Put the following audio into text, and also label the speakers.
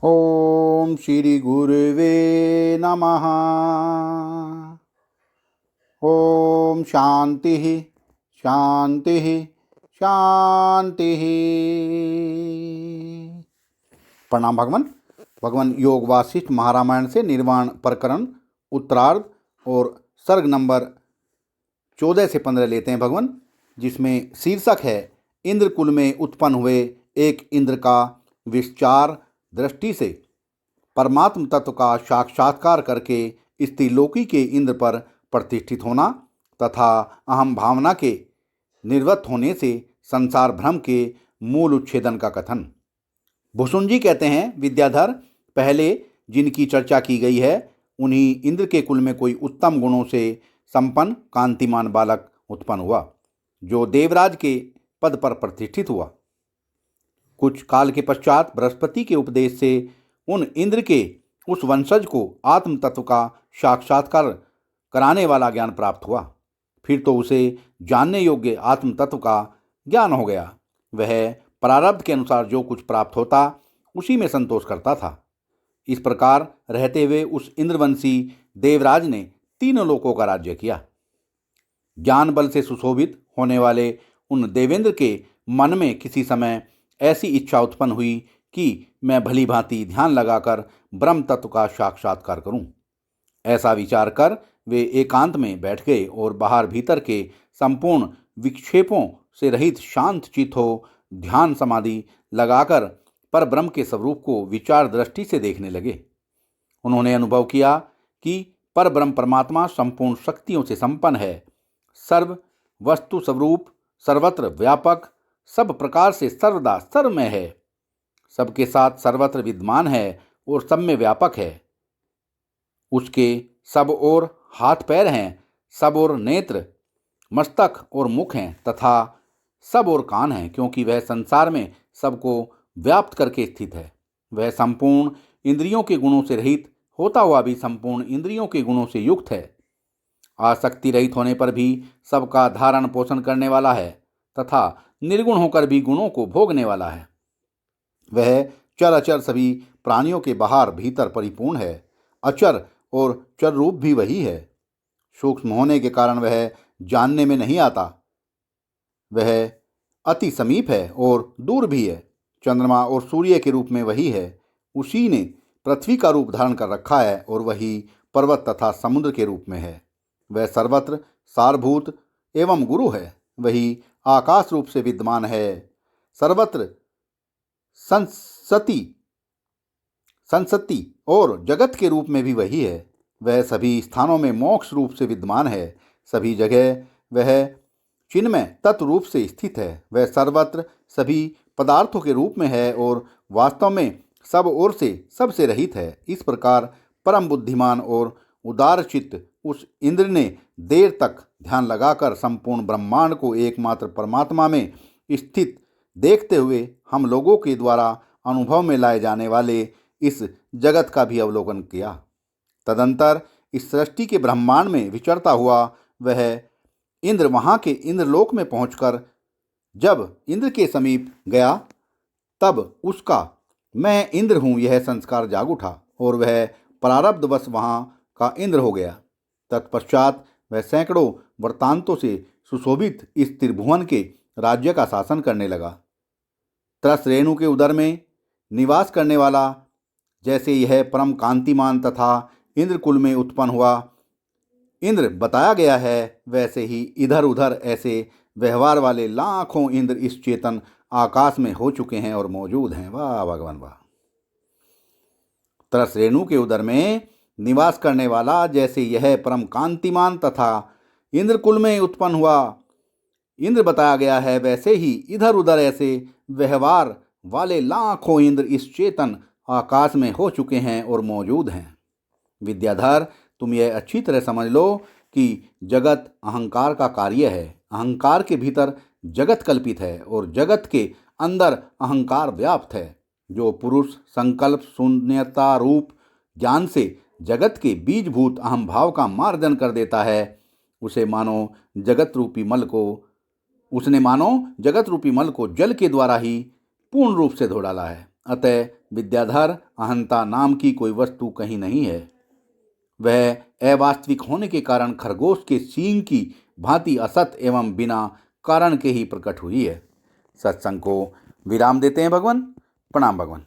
Speaker 1: ओम श्री गुरुवे नमः। ओम शांति शांति शांति। प्रणाम भगवान। भगवान योग वासिष्ठ महारामायण से निर्वाण प्रकरण उत्तरार्ध और सर्ग नंबर 14 से 15 लेते हैं भगवान, जिसमें शीर्षक है इंद्र कुल में उत्पन्न हुए एक इंद्र का विचार दृष्टि से परमात्म तत्व का साक्षात्कार करके स्त्रीलोकी के इंद्र पर प्रतिष्ठित होना तथा अहम भावना के निर्वृत्त होने से संसार भ्रम के मूल उच्छेदन का कथन। भूषुण जी कहते हैं, विद्याधर, पहले जिनकी चर्चा की गई है उन्हीं इंद्र के कुल में कोई उत्तम गुणों से संपन्न कांतिमान बालक उत्पन्न हुआ, जो देवराज के पद पर प्रतिष्ठित हुआ। कुछ काल के पश्चात बृहस्पति के उपदेश से उन इंद्र के उस वंशज को आत्म तत्व का साक्षात्कार कराने वाला ज्ञान प्राप्त हुआ। फिर तो उसे जानने योग्य आत्म तत्व का ज्ञान हो गया। वह प्रारब्ध के अनुसार जो कुछ प्राप्त होता उसी में संतोष करता था। इस प्रकार रहते हुए उस इंद्रवंशी देवराज ने तीनों लोकों का राज्य किया। ज्ञान बल से सुशोभित होने वाले उन देवेंद्र के मन में किसी समय ऐसी इच्छा उत्पन्न हुई कि मैं भली भांति ध्यान लगाकर ब्रह्म तत्व का साक्षात्कार करूं। ऐसा विचार कर वे एकांत में बैठ गए और बाहर भीतर के संपूर्ण विक्षेपों से रहित शांत चित्त हो ध्यान समाधि लगाकर पर ब्रह्म के स्वरूप को विचार दृष्टि से देखने लगे। उन्होंने अनुभव किया कि पर ब्रह्म परमात्मा संपूर्ण शक्तियों से संपन्न है, सर्व वस्तु स्वरूप, सर्वत्र व्यापक, सब प्रकार से सर्वदा सर्वमय है, सबके साथ सर्वत्र विद्यमान है और सब में व्यापक है। उसके सब ओर हाथ पैर हैं, सब ओर नेत्र, मस्तक और मुख हैं तथा सब ओर कान हैं, क्योंकि वह संसार में सबको व्याप्त करके स्थित है। वह संपूर्ण इंद्रियों के गुणों से रहित होता हुआ भी संपूर्ण इंद्रियों के गुणों से युक्त है। आसक्ति रहित होने पर भी सबका धारण पोषण करने वाला है तथा निर्गुण होकर भी गुणों को भोगने वाला है। वह चर अचर सभी प्राणियों के बाहर भीतर परिपूर्ण है। अचर और चर रूप भी वही है। सूक्ष्म होने के कारण वह जानने में नहीं आता। वह अति समीप है और दूर भी है। चंद्रमा और सूर्य के रूप में वही है। उसी ने पृथ्वी का रूप धारण कर रखा है और वही पर्वत तथा समुद्र के रूप में है। वह सर्वत्र सारभूत एवं गुरु है। वही आकाश रूप से विद्यमान है। सर्वत्र संसति और जगत के रूप में भी वही है। वह सभी स्थानों में मोक्ष रूप से विद्यमान है। सभी जगह वह चिन्मय तत्व रूप से स्थित है। वह सर्वत्र सभी पदार्थों के रूप में है और वास्तव में सब ओर से सबसे रहित है। इस प्रकार परम बुद्धिमान और उदार चित्त उस इंद्र ने देर तक ध्यान लगाकर संपूर्ण ब्रह्मांड को एकमात्र परमात्मा में स्थित देखते हुए हम लोगों के द्वारा अनुभव में लाए जाने वाले इस जगत का भी अवलोकन किया। तदंतर इस सृष्टि के ब्रह्मांड में विचरता हुआ वह इंद्र वहाँ के इंद्रलोक में पहुंचकर जब इंद्र के समीप गया तब उसका मैं इंद्र हूँ यह संस्कार जाग उठा और वह प्रारब्धवश वहाँ का इंद्र हो गया। तत्पश्चात वह सैकड़ों वृत्तांतों से सुशोभित इस त्रिभुवन के राज्य का शासन करने लगा। त्रस रेणु के उदर में निवास करने वाला जैसे यह परम कांतिमान तथा इंद्र कुल में उत्पन्न हुआ इंद्र बताया गया है, वैसे ही इधर उधर ऐसे व्यवहार वाले लाखों इंद्र इस चेतन आकाश में हो चुके हैं और मौजूद हैं। वाह भगवान वाह। त्रस रेणु के उदर में निवास करने वाला जैसे यह परम कांतिमान तथा इंद्र कुल में उत्पन्न हुआ इंद्र बताया गया है, वैसे ही इधर उधर ऐसे व्यवहार वाले लाखों इंद्र इस चेतन आकाश में हो चुके हैं और मौजूद हैं। विद्याधर, तुम यह अच्छी तरह समझ लो कि जगत अहंकार का कार्य है। अहंकार के भीतर जगत कल्पित है और जगत के अंदर अहंकार व्याप्त है। जो पुरुष संकल्प शून्यता रूप ज्ञान से जगत के बीजभूत अहम भाव का मार्जन कर देता है, उसने मानो जगत रूपी मल को जल के द्वारा ही पूर्ण रूप से धो डाला है। अतः विद्याधर अहंता नाम की कोई वस्तु कहीं नहीं है। वह अवास्तविक होने के कारण खरगोश के सींग की भांति असत एवं बिना कारण के ही प्रकट हुई है। सत्संग को विराम देते हैं भगवान। प्रणाम भगवान।